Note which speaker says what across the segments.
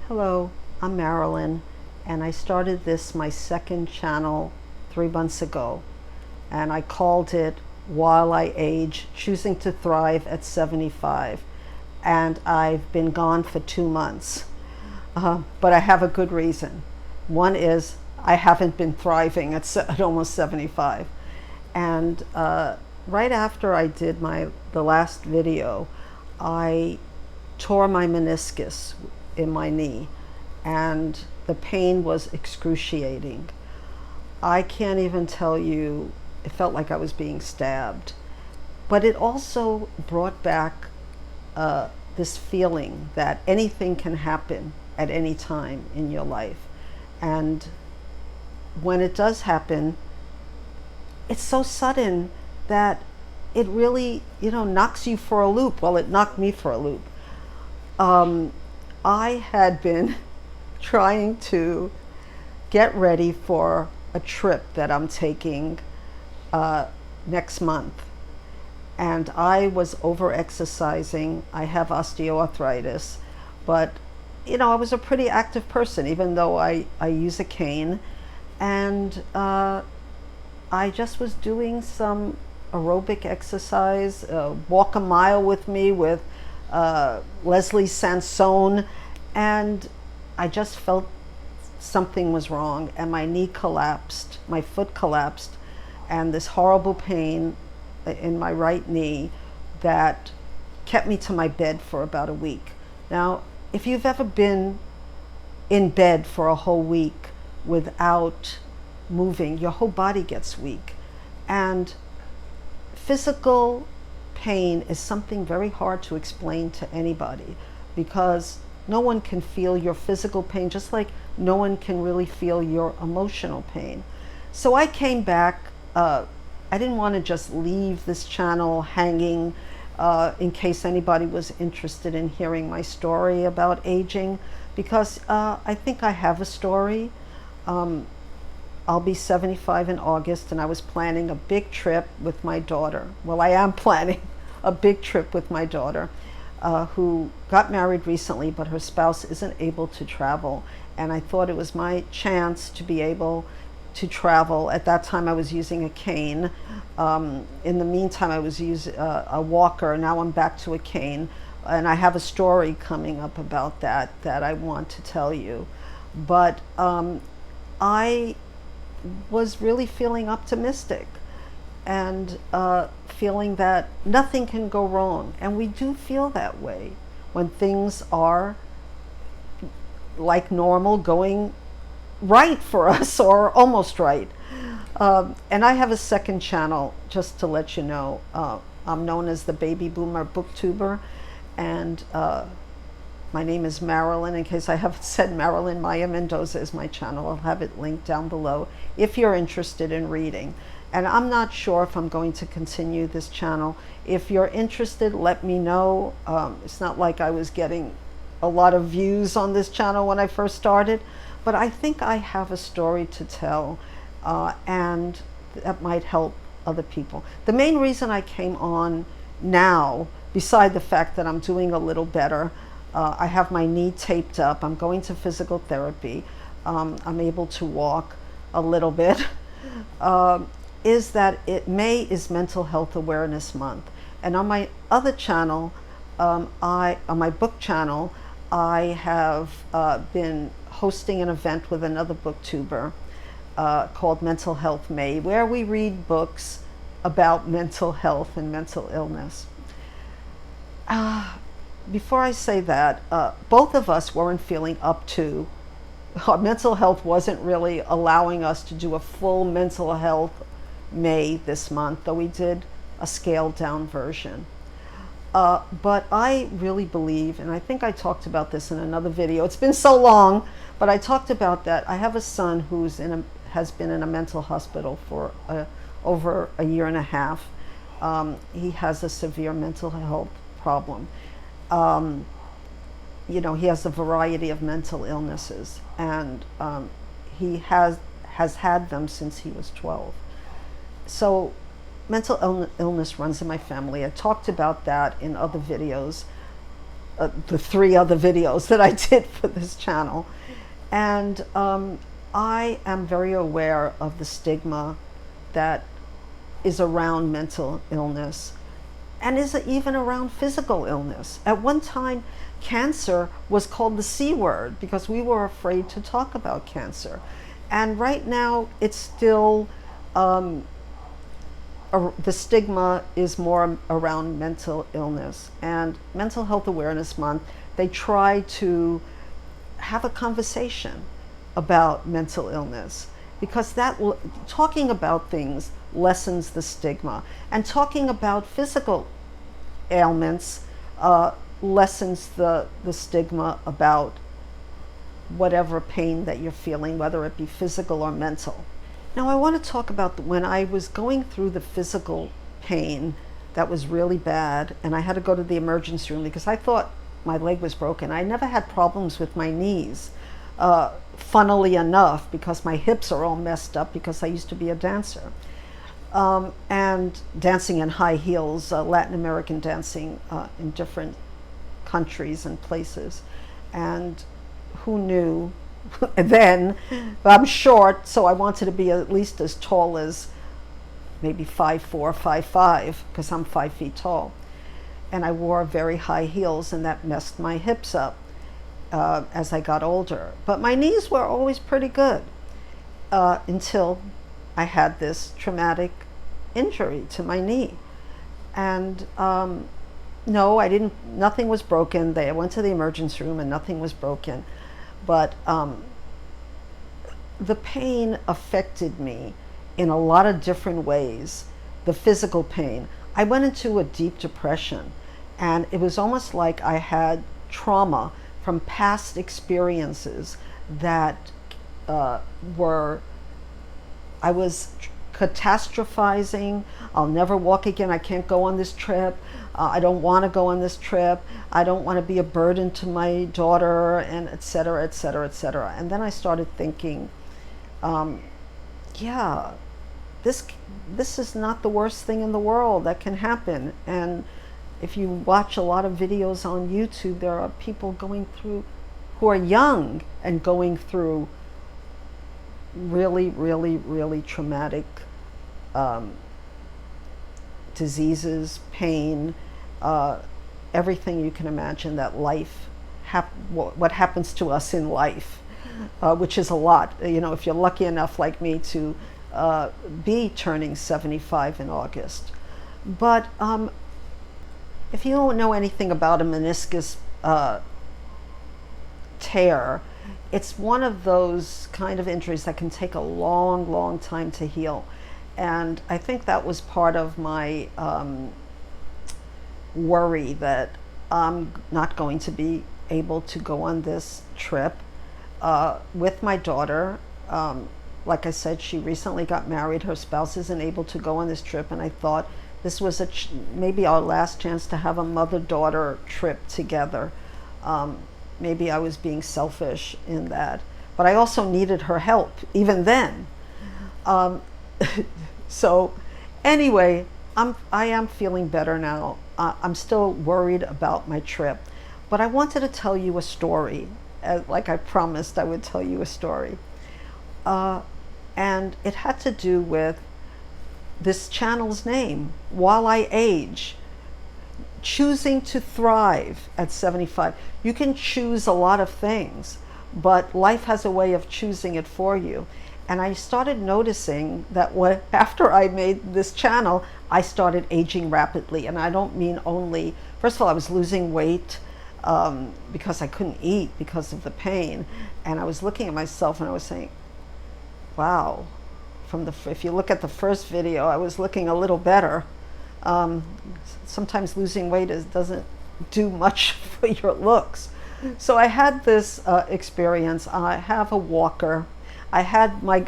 Speaker 1: Hello, I'm Marilyn, and I started my second channel 3 months ago, and I called it While I Age, Choosing to Thrive at 75, and I've been gone for 2 months, but I have a good reason. One is I haven't been thriving at almost 75, and right after I did the last video, I tore my meniscus in my knee, and the pain was excruciating. I can't even tell you, it felt like I was being stabbed. But it also brought back this feeling that anything can happen at any time in your life. And when it does happen, it's so sudden that it really, knocks you for a loop. Well, it knocked me for a loop. I had been trying to get ready for a trip that I'm taking next month. And I was over exercising. I have osteoarthritis, but I was a pretty active person, even though I use a cane. And I just was doing some aerobic exercise, walk a mile with me with Leslie Sansone, and I just felt something was wrong, and my knee collapsed, my foot collapsed, and this horrible pain in my right knee that kept me to my bed for about a week. Now, if you've ever been in bed for a whole week without moving, your whole body gets weak. And physical pain is something very hard to explain to anybody, because no one can feel your physical pain, just like no one can really feel your emotional pain. So I came back. I didn't want to just leave this channel hanging in case anybody was interested in hearing my story about aging, because I think I have a story. I'll be 75 in August, and I was planning a big trip with my daughter. Well, I am planning a big trip with my daughter, who got married recently, but her spouse isn't able to travel. And I thought it was my chance to be able to travel. At that time, I was using a cane. In the meantime, I was using a walker. Now I'm back to a cane. And I have a story coming up about that I want to tell you. But I was really feeling optimistic and feeling that nothing can go wrong. And we do feel that way when things are like normal, going right for us, or almost right. And I have a second channel, just to let you know. I'm known as the Baby Boomer Booktuber, and my name is Marilyn. In case I haven't said, Marilyn Maya Mendoza is my channel. I'll have it linked down below if you're interested in reading. And I'm not sure if I'm going to continue this channel. If you're interested, let me know. It's not like I was getting a lot of views on this channel when I first started, but I think I have a story to tell, and that might help other people. The main reason I came on now, beside the fact that I'm doing a little better, I have my knee taped up, I'm going to physical therapy, I'm able to walk a little bit, is that May is Mental Health Awareness Month. And on my other channel, on my book channel, I have been hosting an event with another booktuber called Mental Heath May, where we read books about mental health and mental illness. Before I say that, both of us weren't feeling up to, our mental health wasn't really allowing us to do a full Mental Health May this month, though we did a scaled down version. But I really believe, and I think I talked about this in another video, it's been so long, but I talked about that. I have a son who's has been in a mental hospital for over a year and a half. He has a severe mental health problem. He has a variety of mental illnesses, and he has had them since he was 12. So mental illness runs in my family. I talked about that in other videos. the 3 other videos that I did for this channel. And I am very aware of the stigma that is around mental illness and is even around physical illness. At one time, cancer was called the C word because we were afraid to talk about cancer. And right now, it's still, the stigma is more around mental illness. And Mental Health Awareness Month, they try to have a conversation about mental illness, because talking about things lessens the stigma, and talking about physical ailments lessens the stigma about whatever pain that you're feeling, whether it be physical or mental. Now I want to talk about when I was going through the physical pain that was really bad, and I had to go to the emergency room because I thought my leg was broken. I never had problems with my knees, funnily enough, because my hips are all messed up because I used to be a dancer. And dancing in high heels, Latin American dancing in different countries and places. And who knew then? I'm short, so I wanted to be at least as tall as maybe 5'4", 5'5", because I'm 5 feet tall. And I wore very high heels, and that messed my hips up as I got older. But my knees were always pretty good until I had this traumatic injury to my knee. And no, I didn't, nothing was broken. I went to the emergency room and nothing was broken. But the pain affected me in a lot of different ways. The physical pain. I went into a deep depression, and it was almost like I had trauma from past experiences that I was catastrophizing. I'll never walk again. I can't go on this trip. I don't want to go on this trip. I don't want to be a burden to my daughter, and et cetera, et cetera, et cetera. And then I started thinking, yeah, this is not the worst thing in the world that can happen. And if you watch a lot of videos on YouTube, there are people going through, who are young and going through really, really, really traumatic diseases, pain, everything you can imagine that life, what happens to us in life, which is a lot. You know, if you're lucky enough like me to be turning 75 in August. But if you don't know anything about a meniscus tear, it's one of those kind of injuries that can take a long, long time to heal. And I think that was part of my worry, that I'm not going to be able to go on this trip with my daughter. Like I said, she recently got married. Her spouse isn't able to go on this trip, and I thought this was maybe our last chance to have a mother-daughter trip together. Maybe I was being selfish in that, but I also needed her help even then. So anyway, I am feeling better now. I'm still worried about my trip, but I wanted to tell you a story, like I promised I would tell you a story. And it had to do with this channel's name, While I Age. Choosing to thrive at 75. You can choose a lot of things, but life has a way of choosing it for you. And I started noticing that after I made this channel, I started aging rapidly. And I don't mean only, first of all, I was losing weight because I couldn't eat because of the pain. And I was looking at myself and I was saying, wow, if you look at the first video, I was looking a little better. Sometimes losing weight doesn't do much for your looks. So I had this experience. I have a walker. I had my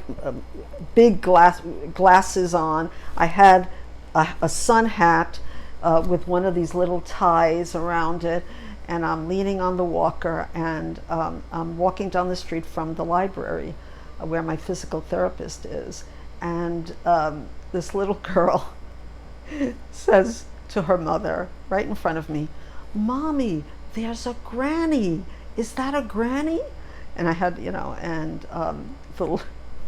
Speaker 1: big glasses on. I had a sun hat with one of these little ties around it, and I'm leaning on the walker, and I'm walking down the street from the library where my physical therapist is, and this little girl says to her mother right in front of me, "Mommy, there's a granny. Is that a granny? And I had, and the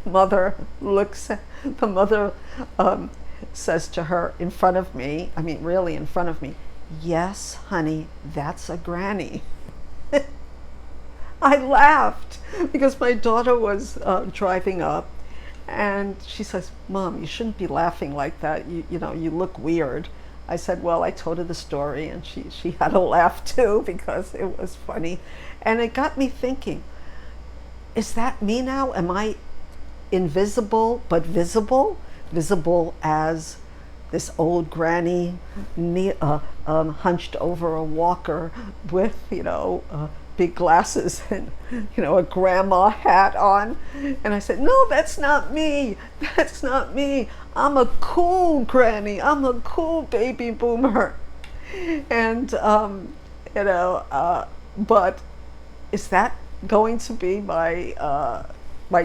Speaker 1: mother the mother says to her in front of me, I mean, really in front of me, yes, honey, that's a granny. I laughed because my daughter was driving up, and she says, Mom, you shouldn't be laughing like that. You look weird. I said, well, I told her the story, and she had a laugh too because it was funny. And it got me thinking, is that me now? Am I invisible but visible? Visible as this old granny hunched over a walker with, big glasses and, a grandma hat on. And I said, no, that's not me. That's not me. I'm a cool granny. I'm a cool baby boomer. And, but is that going to be my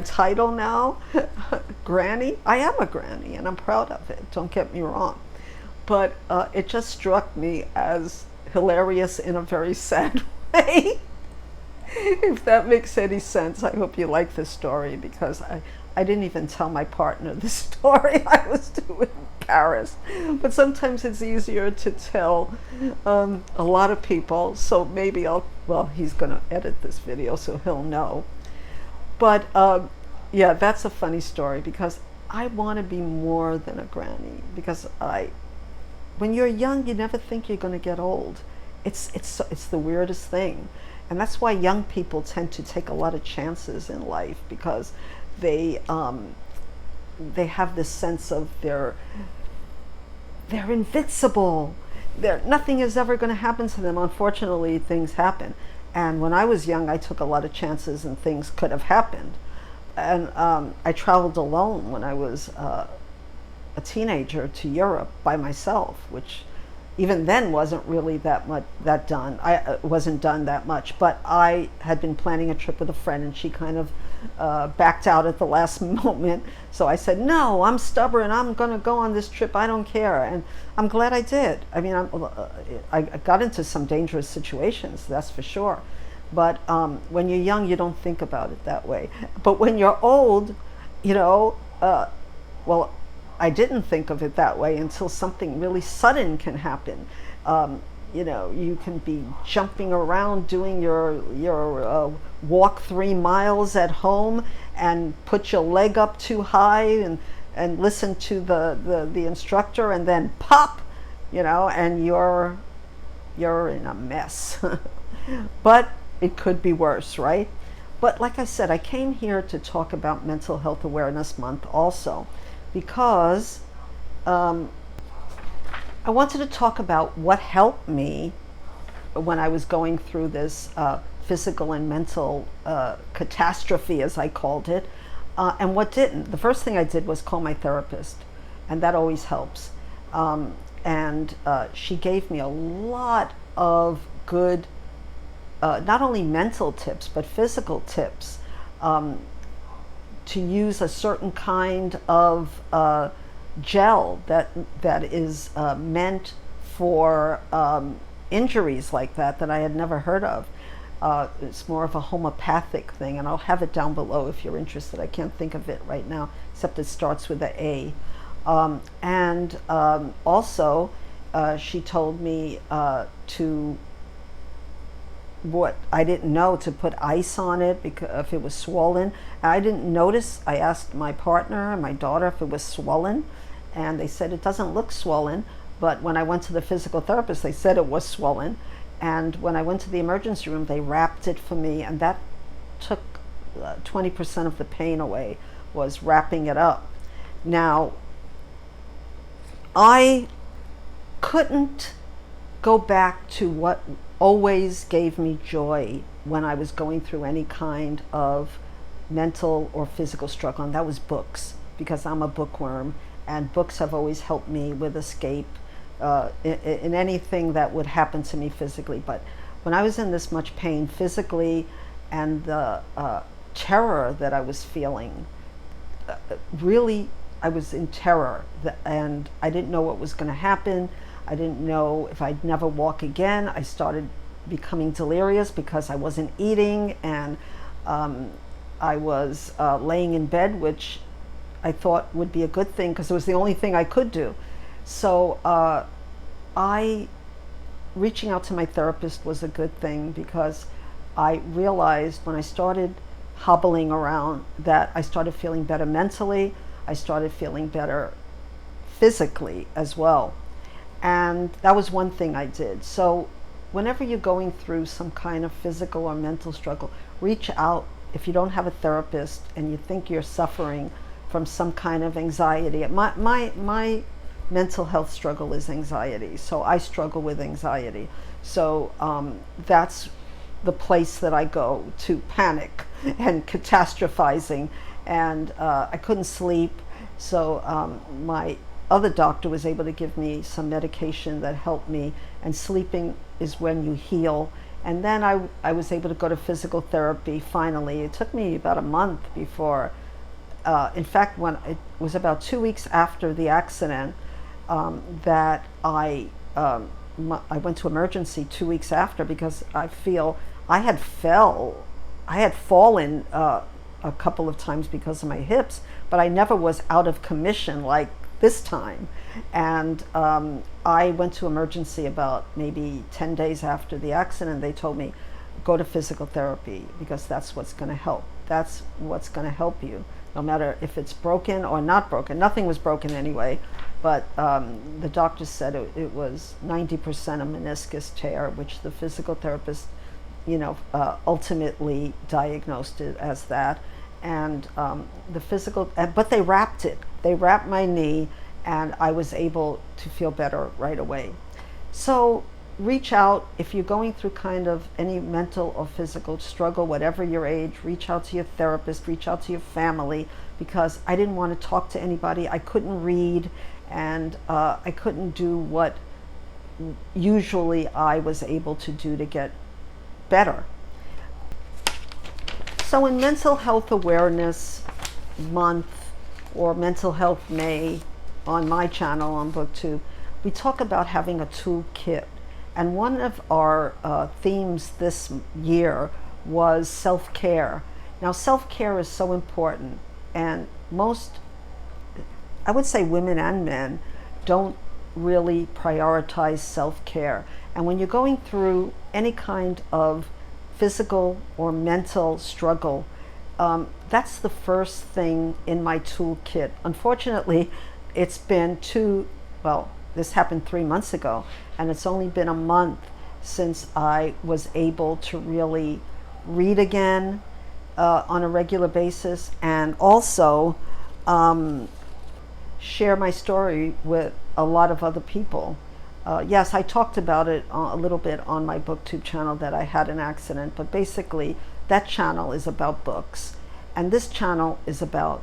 Speaker 1: title now? Granny? I am a granny and I'm proud of it. Don't get me wrong. But it just struck me as hilarious in a very sad way. If that makes any sense. I hope you like this story because I didn't even tell my partner the story. I was too embarrassed. But sometimes it's easier to tell a lot of people. So maybe he's going to edit this video so he'll know. But yeah, that's a funny story because I want to be more than a granny because when you're young, you never think you're going to get old. It's the weirdest thing. And that's why young people tend to take a lot of chances in life because they have this sense of they're invincible. Nothing is ever going to happen to them. Unfortunately, things happen. And when I was young, I took a lot of chances and things could have happened. And I traveled alone when I was a teenager to Europe by myself, which even then wasn't really that done. I wasn't done that much, but I had been planning a trip with a friend and she kind of backed out at the last moment. So I said, no, I'm stubborn. I'm going to go on this trip. I don't care. And I'm glad I did. I mean, I got into some dangerous situations, that's for sure. But when you're young, you don't think about it that way. But when you're old, I didn't think of it that way until something really sudden can happen. You can be jumping around doing your walk 3 miles at home and put your leg up too high and listen to the instructor and then pop, and you're in a mess. But it could be worse, right? But like I said, I came here to talk about Mental Health Awareness Month also because I wanted to talk about what helped me when I was going through this physical and mental catastrophe, as I called it, and what didn't. The first thing I did was call my therapist, and that always helps. And she gave me a lot of good, not only mental tips, but physical tips to use a certain kind of gel that is meant for injuries like that I had never heard of. It's more of a homeopathic thing, and I'll have it down below if you're interested. I can't think of it right now, except it starts with an A. Also, she told me to, what I didn't know, to put ice on it because if it was swollen. I didn't notice. I asked my partner and my daughter if it was swollen, and they said it doesn't look swollen. But when I went to the physical therapist, they said it was swollen. And when I went to the emergency room, they wrapped it for me, and that took 20% of the pain away, was wrapping it up. Now, I couldn't go back to what always gave me joy when I was going through any kind of mental or physical struggle, and that was books, because I'm a bookworm, and books have always helped me with escape in anything that would happen to me physically. But when I was in this much pain physically, and the terror that I was feeling, really, I was in terror, and I didn't know what was going to happen. I didn't know if I'd never walk again. I started becoming delirious because I wasn't eating, and I was laying in bed, which I thought would be a good thing because it was the only thing I could do. So I reaching out to my therapist was a good thing, because I realized when I started hobbling around that I started feeling better mentally. I started feeling better physically as well. And that was one thing I did. So whenever you're going through some kind of physical or mental struggle, reach out. If you don't have a therapist and you think you're suffering from some kind of anxiety, my mental health struggle is anxiety. So I struggle with anxiety. So that's the place that I go to panic and catastrophizing. And I couldn't sleep. So my other doctor was able to give me some medication that helped me. And sleeping is when you heal. And then I was able to go to physical therapy finally. It took me about a month before, in fact, when it was about 2 weeks after the accident, that I went to emergency 2 weeks after, because I feel I had fallen a couple of times because of my hips, but I never was out of commission like this time. And I went to emergency about maybe 10 days after the accident. They told me, go to physical therapy, because that's what's going to help. That's what's going to help you, no matter if it's broken or not broken. Nothing was broken anyway, but the doctor said it was 90% a meniscus tear, which the physical therapist, ultimately diagnosed it as that. And the physical, but they wrapped it. They wrapped my knee, and I was able to feel better right away. So reach out if you're going through kind of any mental or physical struggle, whatever your age. Reach out to your therapist, reach out to your family, because I didn't want to talk to anybody. I couldn't read, and I couldn't do what usually I was able to do to get better. So in Mental Health Awareness Month, or Mental Heath May, on my channel on BookTube, we talk about having a toolkit. And one of our themes this year was self-care. Now, self-care is so important, and most, I would say women and men, don't really prioritize self-care. And when you're going through any kind of physical or mental struggle, that's the first thing in my toolkit. Unfortunately, it's been this happened 3 months ago, and it's only been a month since I was able to really read again on a regular basis, and also share my story with a lot of other people. Yes, I talked about it a little bit on my BookTube channel, that I had an accident, but basically that channel is about books, and this channel is about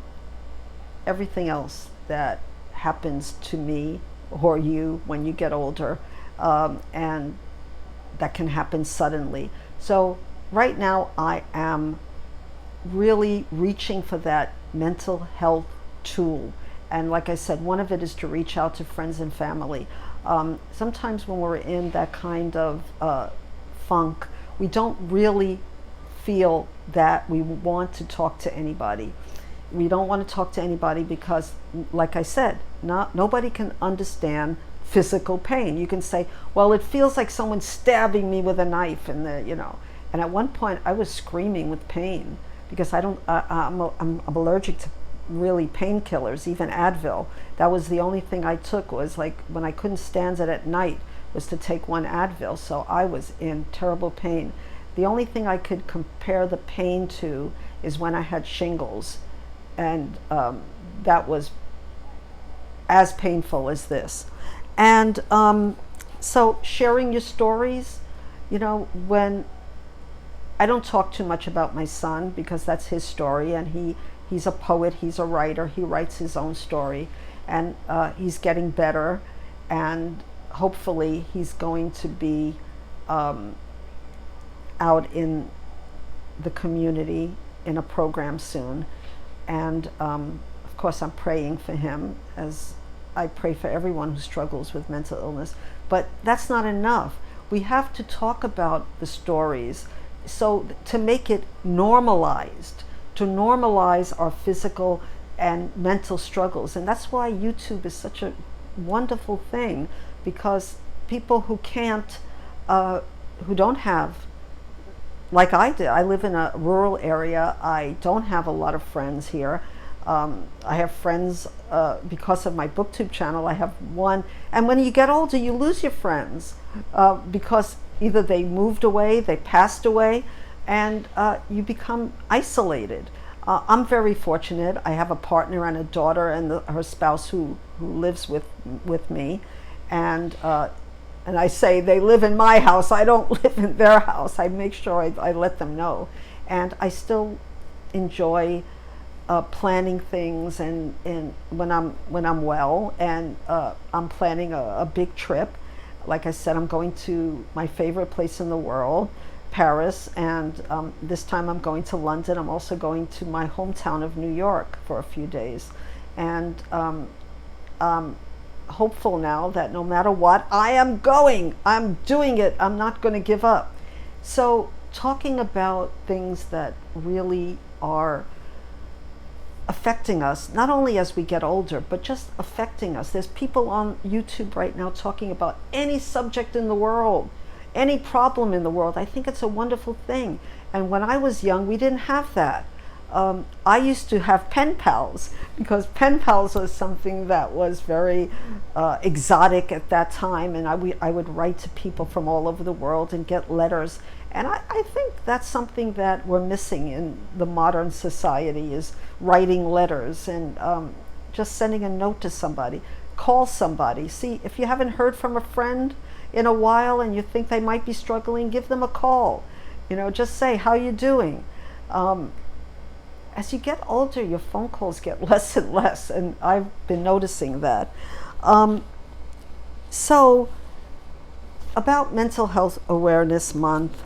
Speaker 1: everything else that happens to me or you when you get older, and that can happen suddenly. So right now I am really reaching for that mental health tool. And like I said, one of it is to reach out to friends and family. Sometimes when we're in that kind of funk, we don't really feel that we want to talk to anybody. We don't want to talk to anybody because, like I said, nobody can understand physical pain. You can say, well, it feels like someone's stabbing me with a knife, and and at one point I was screaming with pain, because I'm allergic to really painkillers, even Advil. That was the only thing I took, was like when I couldn't stand it at night, was to take one Advil. So I was in terrible pain. The only thing I could compare the pain to is when I had shingles, and that was as painful as this. And so sharing your stories, when I don't talk too much about my son, because that's his story, and he's a poet, he's a writer, he writes his own story, and he's getting better, and hopefully he's going to be out in the community in a program soon. And of course I'm praying for him, as I pray for everyone who struggles with mental illness. But that's not enough. we have to talk about the stories, so to make it normalized, to normalize our physical and mental struggles. And that's why YouTube is such a wonderful thing, because people who can't, who don't have, like I did, I live in a rural area, I don't have a lot of friends here. I have friends because of my booktube channel. I have one, and when you get older you lose your friends because either they moved away, they passed away, and you become isolated. I'm very fortunate. I have a partner and a daughter and her spouse who lives with me, and I say they live in my house. I don't live in their house. I make sure I let them know, and I still enjoy planning things, and when I'm well, and I'm planning a big trip. Like I said, I'm going to my favorite place in the world, Paris, and this time I'm going to London. I'm also going to my hometown of New York for a few days, and I'm hopeful now that no matter what, I am going. I'm doing it. I'm not going to give up. So talking about things that really are affecting us, not only as we get older, but just affecting us. There's people on YouTube right now talking about any subject in the world, any problem in the world. I think it's a wonderful thing. And when I was young, we didn't have that. I used to have pen pals, because pen pals was something that was very exotic at that time, and I would write to people from all over the world and get letters. And I think that's something that we're missing in the modern society, is writing letters and just sending a note to somebody. Call somebody. See, if you haven't heard from a friend in a while and you think they might be struggling, give them a call. You know, just say, how you doing? As you get older, your phone calls get less and less, and I've been noticing that. So, about Mental Health Awareness Month,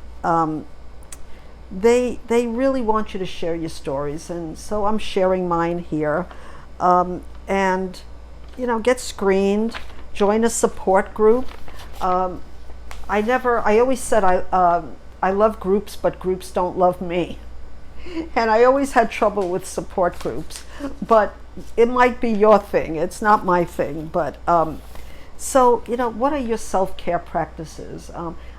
Speaker 1: they really want you to share your stories, and so I'm sharing mine here. And you know, get screened, join a support group. I always said I love groups, but groups don't love me. And I always had trouble with support groups, but it might be your thing. It's not my thing. But so, you know, what are your self-care practices?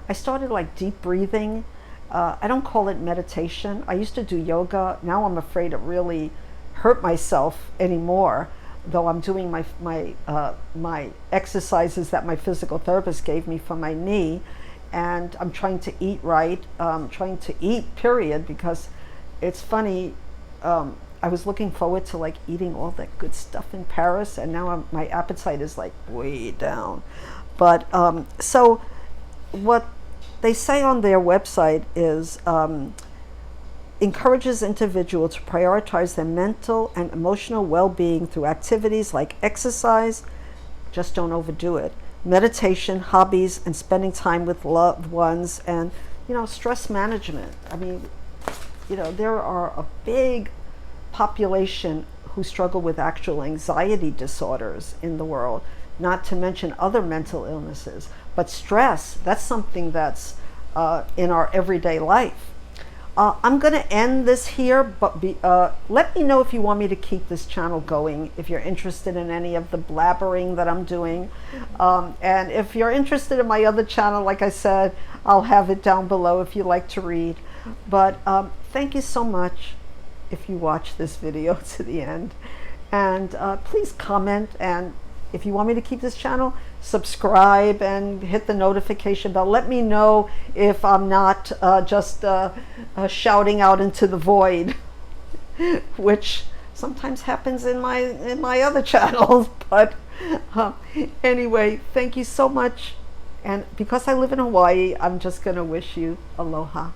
Speaker 1: I started like deep breathing. I don't call it meditation. I used to do yoga. Now I'm afraid to really hurt myself anymore, though I'm doing my exercises that my physical therapist gave me for my knee, and I'm trying to eat right. Trying to eat, period, because it's funny, I was looking forward to like eating all that good stuff in Paris, and now my appetite is like way down. But so what they say on their website is encourages individuals to prioritize their mental and emotional well-being through activities like exercise, just don't overdo it, meditation, hobbies, and spending time with loved ones, and you know, stress management. I mean, you know, there are a big population who struggle with actual anxiety disorders in the world, not to mention other mental illnesses. But stress, that's something that's in our everyday life. I'm going to end this here, but let me know if you want me to keep this channel going, if you're interested in any of the blabbering that I'm doing. And if you're interested in my other channel, like I said, I'll have it down below if you like to read. But thank you so much if you watch this video to the end. And please comment, and if you want me to keep this channel, subscribe and hit the notification bell. Let me know if I'm not just shouting out into the void, which sometimes happens in my other channels. But anyway, thank you so much. And because I live in Hawaii, I'm just going to wish you aloha.